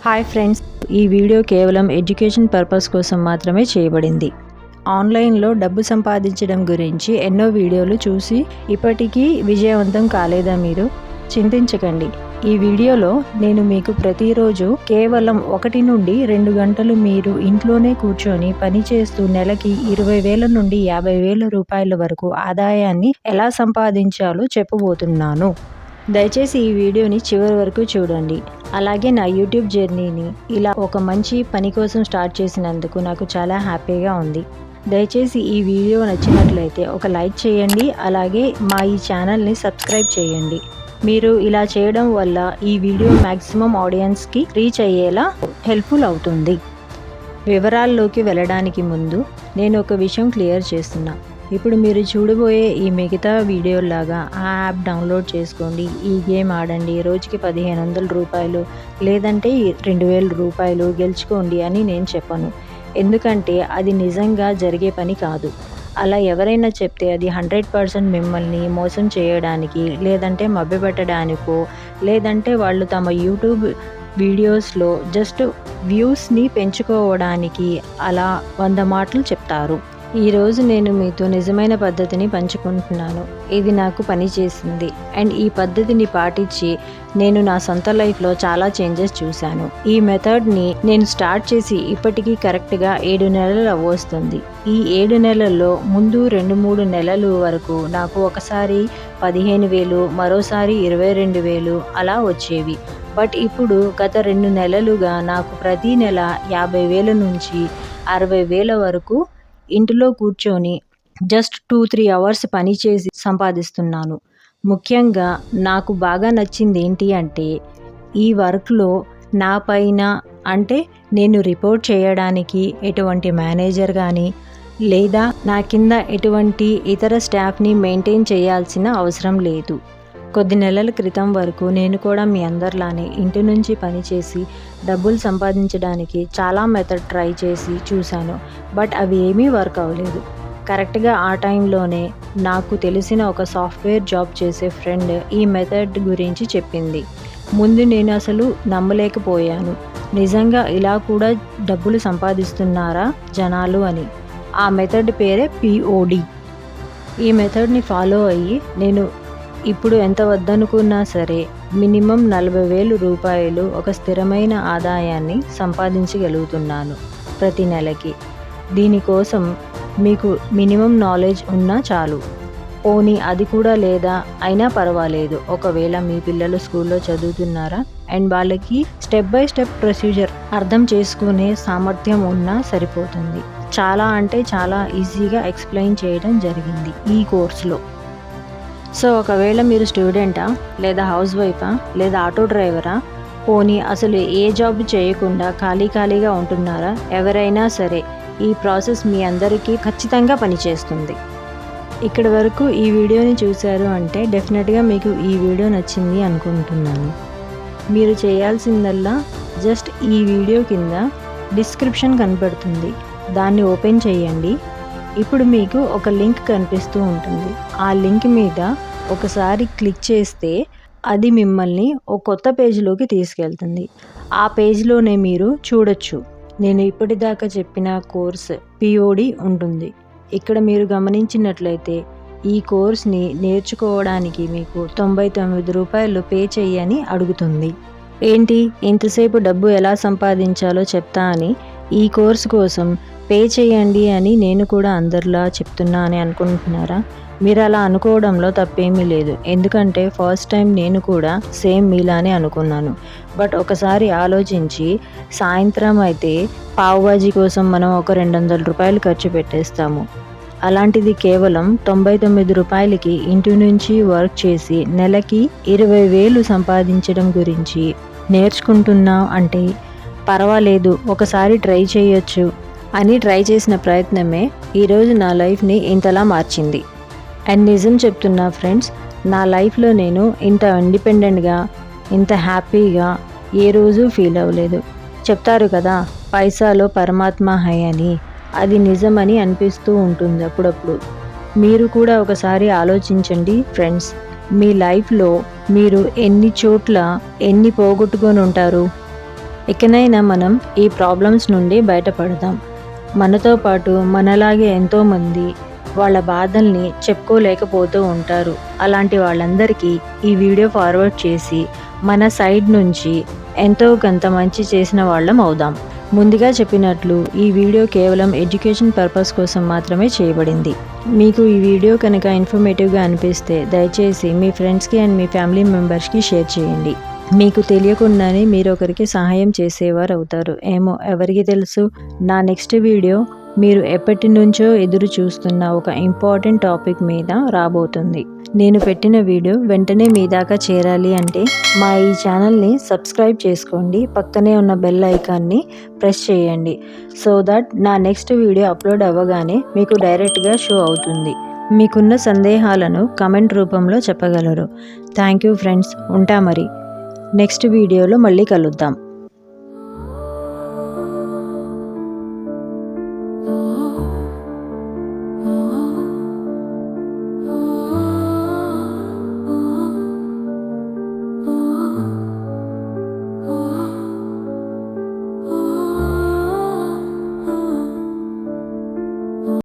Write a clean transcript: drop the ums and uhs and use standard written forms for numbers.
Hi friends, ఈ video కేవలం education purpose కోసం మాత్రమే చేయబడింది. ఆన్లైన్లో డబ్బు సంపాదించడం గురించి ఎన్నో వీడియోలు చూసి ఇప్పటికీ విజయవంతం కాలేదా? మీరు చింతించకండి. ఈ వీడియోలో నేను మీకు ప్రతిరోజు కేవలం 1 నుండి 2 గంటలు మీరు ఇంట్లోనే కూర్చొని పని చేస్తూ నెలకి 20,000 నుండి 50,000 రూపాయల వరకు ఆదాయాన్ని ఎలా సంపాదించాలో చెప్పబోతున్నాను. దయచేసి ఈ వీడియోని చివరి వరకు చూడండి. అలాగే నా యూట్యూబ్ జర్నీని ఇలా ఒక మంచి పని కోసం స్టార్ట్ చేసినందుకు నాకు చాలా హ్యాపీగా ఉంది. దయచేసి ఈ వీడియో నచ్చినట్లయితే ఒక లైక్ చేయండి. అలాగే మా ఈ ఛానల్ని సబ్స్క్రైబ్ చేయండి. మీరు ఇలా చేయడం వల్ల ఈ వీడియో మ్యాక్సిమం ఆడియన్స్కి రీచ్ అయ్యేలా హెల్ప్ఫుల్ అవుతుంది. వివరాల్లోకి వెళ్ళడానికి ముందు నేను ఒక విషయం క్లియర్ చేస్తున్నా. ఇప్పుడు మీరు చూడబోయే ఈ మిగతా వీడియోలాగా ఆ యాప్ డౌన్లోడ్ చేసుకోండి, ఈ గేమ్ ఆడండి, రోజుకి 1,500 రూపాయలు లేదంటే 2,000 రూపాయలు గెలుచుకోండి అని నేను చెప్పను. ఎందుకంటే అది నిజంగా జరిగే పని కాదు. అలా ఎవరైనా చెప్తే అది 100% మిమ్మల్ని మోసం చేయడానికి, లేదంటే మభ్యపెట్టడానికో, లేదంటే వాళ్ళు తమ యూట్యూబ్ వీడియోస్లో జస్ట్ వ్యూస్ని పెంచుకోవడానికి అలా 100 మాటలు చెప్తారు. ఈరోజు నేను మీతో నిజమైన పద్ధతిని పంచుకుంటున్నాను. ఇది నాకు పని చేసింది అండ్ ఈ పద్ధతిని పాటించి నేను నా సొంత లైఫ్లో చాలా చేంజెస్ చూశాను. ఈ మెథడ్ని నేను స్టార్ట్ చేసి ఇప్పటికీ కరెక్ట్గా 7 నెలలు అవ్వొస్తుంది. ఈ 7 నెలల్లో ముందు 2-3 నెలలు వరకు నాకు ఒకసారి 15,000, మరోసారి 22,000 అలా వచ్చేవి. బట్ ఇప్పుడు గత 2 నెలలుగా నాకు ప్రతి నెల 50,000 నుంచి 60,000 వరకు ఇంటిలో కూర్చొని జస్ట్ 2-3 అవర్స్ పని చేసి సంపాదిస్తున్నాను. ముఖ్యంగా నాకు బాగా నచ్చింది ఏంటి అంటే, ఈ వర్క్లో నా పైన అంటే నేను రిపోర్ట్ చేయడానికి ఎటువంటి మేనేజర్ కానీ లేదా నా కింద ఎటువంటి ఇతర స్టాఫ్ని మెయింటైన్ చేయాల్సిన అవసరం లేదు. కొద్ది నెలల క్రితం వరకు నేను కూడా మీ అందరిలానే ఇంటి నుంచి పనిచేసి డబ్బులు సంపాదించడానికి చాలా మెథడ్ ట్రై చేసి చూశాను. బట్ అవి ఏమీ వర్క్ అవ్వలేదు. కరెక్ట్గా ఆ టైంలోనే నాకు తెలిసిన ఒక సాఫ్ట్వేర్ జాబ్ చేసే ఫ్రెండ్ ఈ మెథడ్ గురించి చెప్పింది. ముందు నేను అసలు నమ్మలేకపోయాను. నిజంగా ఇలా కూడా డబ్బులు సంపాదిస్తున్నారా జనాలు అని. ఆ మెథడ్ పేరే POD. ఈ మెథడ్ని ఫాలో అయ్యి నేను ఇప్పుడు ఎంత వద్దనుకున్నా సరే మినిమం 40,000 రూపాయలు ఒక స్థిరమైన ఆదాయాన్ని సంపాదించగలుగుతున్నాను ప్రతి నెలకి. దీనికోసం మీకు మినిమం నాలెడ్జ్ ఉన్నా చాలు. పోనీ అది కూడా లేదా అయినా పర్వాలేదు. ఒకవేళ మీ పిల్లలు స్కూల్లో చదువుతున్నారా అండ్ వాళ్ళకి స్టెప్ బై స్టెప్ ప్రొసీజర్ అర్థం చేసుకునే సామర్థ్యం ఉన్నా సరిపోతుంది. చాలా అంటే చాలా ఈజీగా ఎక్స్ప్లెయిన్ చేయడం జరిగింది ఈ కోర్సులో. సో ఒకవేళ మీరు స్టూడెంటా, లేదా హౌస్ వైఫా, లేదా ఆటో డ్రైవరా, పోనీ అసలు ఏ జాబ్ చేయకుండా ఖాళీగా ఉంటున్నారా, ఎవరైనా సరే ఈ ప్రాసెస్ మీ అందరికీ ఖచ్చితంగా పనిచేస్తుంది. ఇక్కడి వరకు ఈ వీడియోని చూశారు అంటే డెఫినెట్గా మీకు ఈ వీడియో నచ్చింది అనుకుంటున్నాను. మీరు చేయాల్సిందల్లా జస్ట్ ఈ వీడియో కింద డిస్క్రిప్షన్ కనపడుతుంది, దాన్ని ఓపెన్ చేయండి. ఇప్పుడు మీకు ఒక లింక్ కనిపిస్తూ ఉంటుంది. ఆ లింక్ మీద ఒకసారి క్లిక్ చేస్తే అది మిమ్మల్ని ఒక కొత్త పేజ్లోకి తీసుకెళ్తుంది. ఆ పేజ్లోనే మీరు చూడొచ్చు నేను ఇప్పటిదాకా చెప్పిన కోర్స్ POD ఉంటుంది. ఇక్కడ మీరు గమనించినట్లయితే ఈ కోర్స్ని నేర్చుకోవడానికి మీకు 99 రూపాయలు పే చేయని అడుగుతుంది. ఏంటి ఇంతసేపు డబ్బు ఎలా సంపాదించాలో చెప్తా అని ఈ కోర్స్ కోసం పే చేయండి అని నేను కూడా అందరిలా చెప్తున్నా అని అనుకుంటున్నారా? మీరు అలా అనుకోవడంలో తప్పేమీ లేదు. ఎందుకంటే ఫస్ట్ టైం నేను కూడా సేమ్ మీలానే అనుకున్నాను. బట్ ఒకసారి ఆలోచించి, సాయంత్రం అయితే పావుబాజీ కోసం మనం ఒక 200 రూపాయలు ఖర్చు పెట్టేస్తాము. అలాంటిది కేవలం 99 రూపాయలకి ఇంటి నుంచి వర్క్ చేసి నెలకి 20,000 సంపాదించడం గురించి నేర్చుకుంటున్నాం అంటే పర్వాలేదు, ఒకసారి ట్రై చేయొచ్చు అని ట్రై చేసిన ప్రయత్నమే ఈరోజు నా లైఫ్ని ఇంతలా మార్చింది. అండ్ నిజం చెప్తున్నా ఫ్రెండ్స్, నా లైఫ్లో నేను ఇంత ఇండిపెండెంట్గా, ఇంత హ్యాపీగా ఏ రోజు ఫీల్ అవ్వలేదు. చెప్తారు కదా, పైసాలో పరమాత్మ హై అని, అది నిజమని అనిపిస్తూ ఉంటుంది అప్పుడప్పుడు. మీరు కూడా ఒకసారి ఆలోచించండి ఫ్రెండ్స్. మీ లైఫ్లో మీరు ఎన్ని చోట్ల ఎన్ని పోగొట్టుకొని ఉంటారు. ఇకనైనా మనం ఈ ప్రాబ్లమ్స్ నుండి బయటపడదాం. మనతో పాటు మనలాగే ఎంతోమంది వాళ్ళ బాధల్ని చెప్పుకోలేకపోతూ ఉంటారు. అలాంటి వాళ్ళందరికీ ఈ వీడియో ఫార్వర్డ్ చేసి మన సైడ్ నుంచి ఎంతో కొంత మంచి చేసిన వాళ్ళం అవుదాం. ముందుగా చెప్పినట్లు ఈ వీడియో కేవలం ఎడ్యుకేషన్ పర్పస్ కోసం మాత్రమే చేయబడింది. మీకు ఈ వీడియో కనుక ఇన్ఫర్మేటివ్గా అనిపిస్తే దయచేసి మీ ఫ్రెండ్స్కి అండ్ మీ ఫ్యామిలీ మెంబర్స్కి షేర్ చేయండి. మీకు తెలియకుండానే మీరు ఒకరికి సహాయం చేసేవారు అవుతారు. ఏమో ఎవరికి తెలుసు. నా నెక్స్ట్ వీడియో మీరు ఎప్పటి నుంచో ఎదురు చూస్తున్న ఒక ఇంపార్టెంట్ టాపిక్ మీద రాబోతుంది. నేను పెట్టిన వీడియో వెంటనే మీ దాకా చేరాలి అంటే మా ఈ ఛానల్ని సబ్స్క్రైబ్ చేసుకోండి. పక్కనే ఉన్న బెల్ ఐకాన్ని ప్రెస్ చేయండి. సో దట్ నా నెక్స్ట్ వీడియో అప్లోడ్ అవ్వగానే మీకు డైరెక్ట్గా షో అవుతుంది. మీకున్న సందేహాలను కమెంట్ రూపంలో చెప్పగలరు. Thank you friends. ఉంటా మరి. నెక్స్ట్ వీడియోలో మళ్ళీ కలుద్దాం.